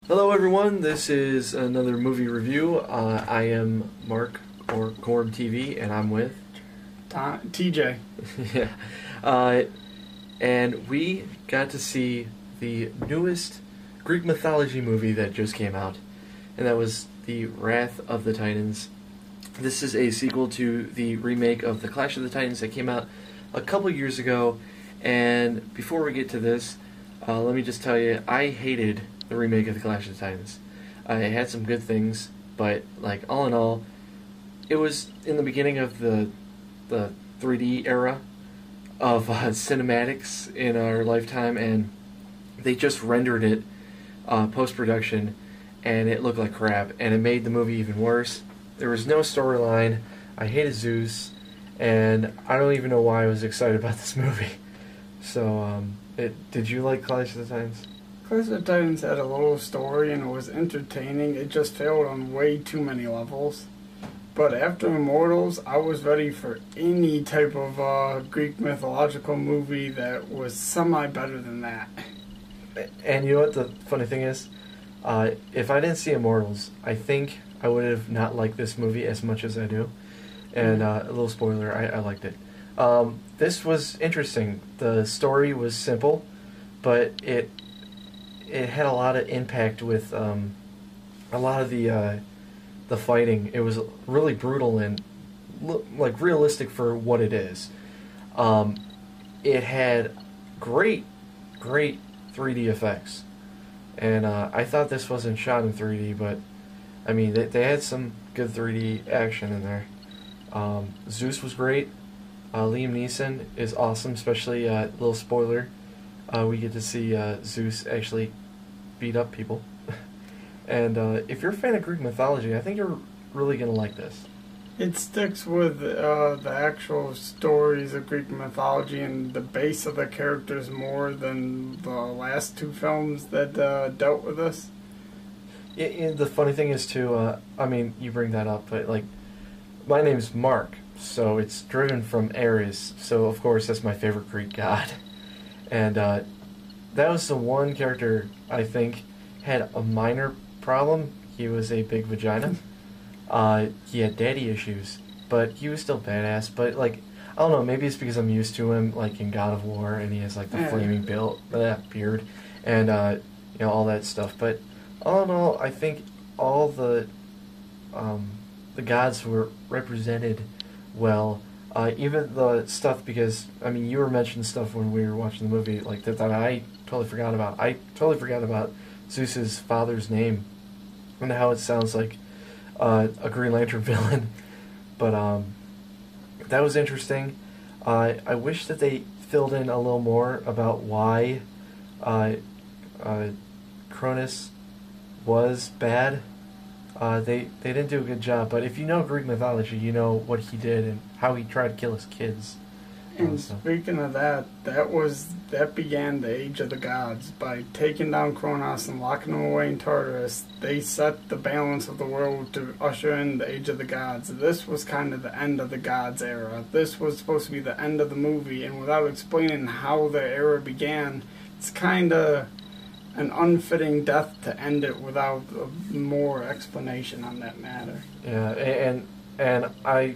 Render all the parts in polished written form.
Hello everyone, this is another movie review. I am Mark, or Corm TV, and I'm with... TJ. yeah. And we got to see the newest Greek mythology movie that just came out, and that was The Wrath of the Titans. This is a sequel to the remake of The Clash of the Titans that came out a couple years ago, and before we get to this, let me just tell you, I hated the remake of The Clash of the Titans. It had some good things, but like all in all, it was in the beginning of the 3D era of cinematics in our lifetime, and they just rendered it post-production, and it looked like crap, and it made the movie even worse. There was no storyline. I hated Zeus, and I don't even know why I was excited about this movie. So, did you like Clash of the Titans? Clash of the Titans had a little story and it was entertaining. It just failed on way too many levels. But after Immortals, I was ready for any type of Greek mythological movie that was semi-better than that. And you know what the funny thing is? If I didn't see Immortals, I think I would have not liked this movie as much as I do. And a little spoiler, I liked it. This was interesting. The story was simple, but it had a lot of impact with a lot of the fighting. It was really brutal and like realistic for what it is. It had great 3D effects, and I thought this wasn't shot in 3D, but I mean they had some good 3D action in there. Zeus was great. Liam Neeson is awesome, especially little spoiler. We get to see Zeus actually beat up people. And if you're a fan of Greek mythology, I think you're really going to like this. It sticks with the actual stories of Greek mythology and the base of the characters more than the last two films that dealt with this. Yeah, the funny thing is, too, I mean, you bring that up, but like, my name's Mark, so it's driven from Ares, so of course that's my favorite Greek god. And that was the one character I think had a minor problem. He was a big vagina. He had daddy issues, but he was still badass. But like, I don't know, maybe it's because I'm used to him, like in God of War, and he has like the flaming beard, and you know, all that stuff. But all in all, I think all the gods were represented well. Even the stuff, because I mean, you were mentioning stuff when we were watching the movie, like that I totally forgot about. I totally forgot about Zeus's father's name and how it sounds like a Green Lantern villain. But that was interesting. I wish that they filled in a little more about why Cronus was bad. They didn't do a good job, but if you know Greek mythology, you know what he did and how he tried to kill his kids. And speaking of that, that began the Age of the Gods. By taking down Kronos and locking him away in Tartarus, they set the balance of the world to usher in the Age of the Gods. This was kind of the end of the Gods era. This was supposed to be the end of the movie, and without explaining how the era began, it's kind of an unfitting death to end it without more explanation on that matter. Yeah, and I,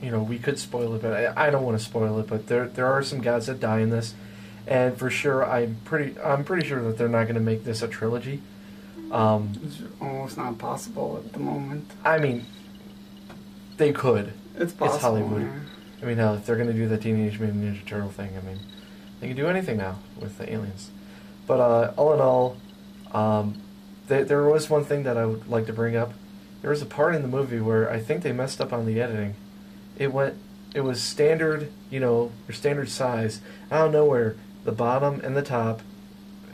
you know, we could spoil it, but I don't want to spoil it. But there are some gods that die in this, and for sure, I'm pretty sure that they're not going to make this a trilogy. It's almost not possible at the moment. I mean, they could. It's possible. It's Hollywood. Yeah. I mean, hell, if they're going to do the Teenage Mutant Ninja Turtle thing, I mean, they can do anything now with the aliens. But all in all, there was one thing that I would like to bring up. There was a part in the movie where I think they messed up on the editing. It was standard, you know, or standard size. Out of nowhere, the bottom and the top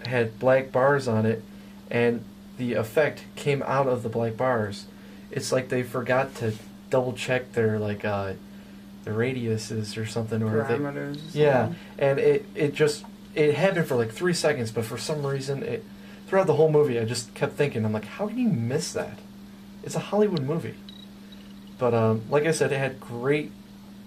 had black bars on it, and the effect came out of the black bars. It's like they forgot to double check their like the radiuses or something, or parameters. Yeah, and it happened for like 3 seconds, but for some reason, throughout the whole movie, I just kept thinking, I'm like, how can you miss that? It's a Hollywood movie. But like I said, it had great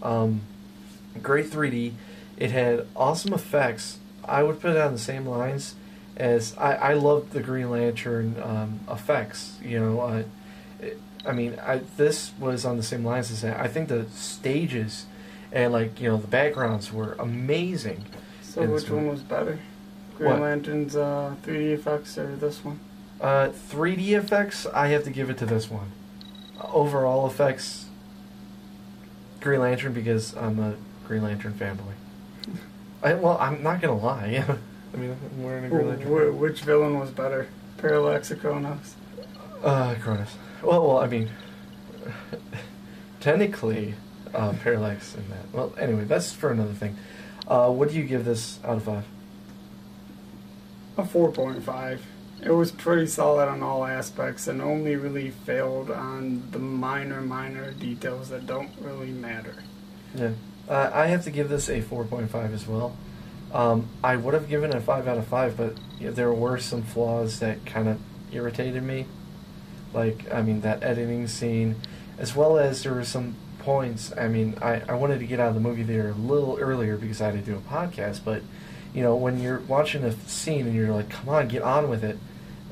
3D. It had awesome effects. I would put it on the same lines as I love the Green Lantern effects. You know, this was on the same lines as that. I think the stages and the backgrounds were amazing. So which one was better? Green Lantern's 3D effects or this one? 3D effects, I have to give it to this one. Overall effects, Green Lantern, because I'm a Green Lantern fanboy. I'm not gonna lie. I mean, I'm wearing a Green Lantern. Which villain was better, Parallax or Kronos? Kronos. Well, I mean, technically, Parallax in that. Well, anyway, that's for another thing. What do you give this out of 5? A 4.5. It was pretty solid on all aspects and only really failed on the minor details that don't really matter. Yeah. I have to give this a 4.5 as well. I would have given it a 5 out of 5, but there were some flaws that kind of irritated me. That editing scene, as well as there were some points. I wanted to get out of the movie theater a little earlier because I had to do a podcast, but when you're watching a scene and you're like, come on, get on with it,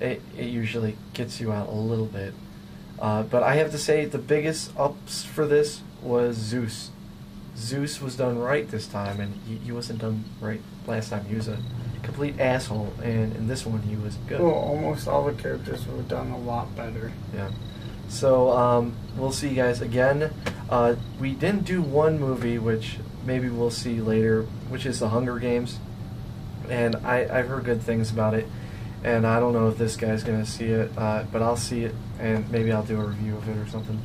it usually gets you out a little bit. But I have to say the biggest ups for this was Zeus. Zeus was done right this time, and he wasn't done right last time. He was a complete asshole, and in this one he was good. Well, almost all the characters were done a lot better. Yeah. So we'll see you guys again. We didn't do one movie, which maybe we'll see later, which is The Hunger Games. And I've heard good things about it, and I don't know if this guy's going to see it, but I'll see it, and maybe I'll do a review of it or something.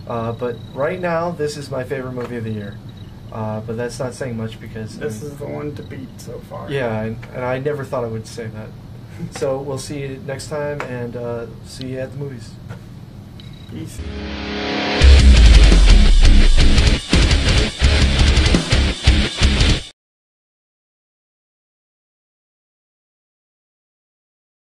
But right now, this is my favorite movie of the year. But that's not saying much because... This is the one to beat so far. Yeah, and I never thought I would say that. So we'll see you next time, and see you at the movies. Peace.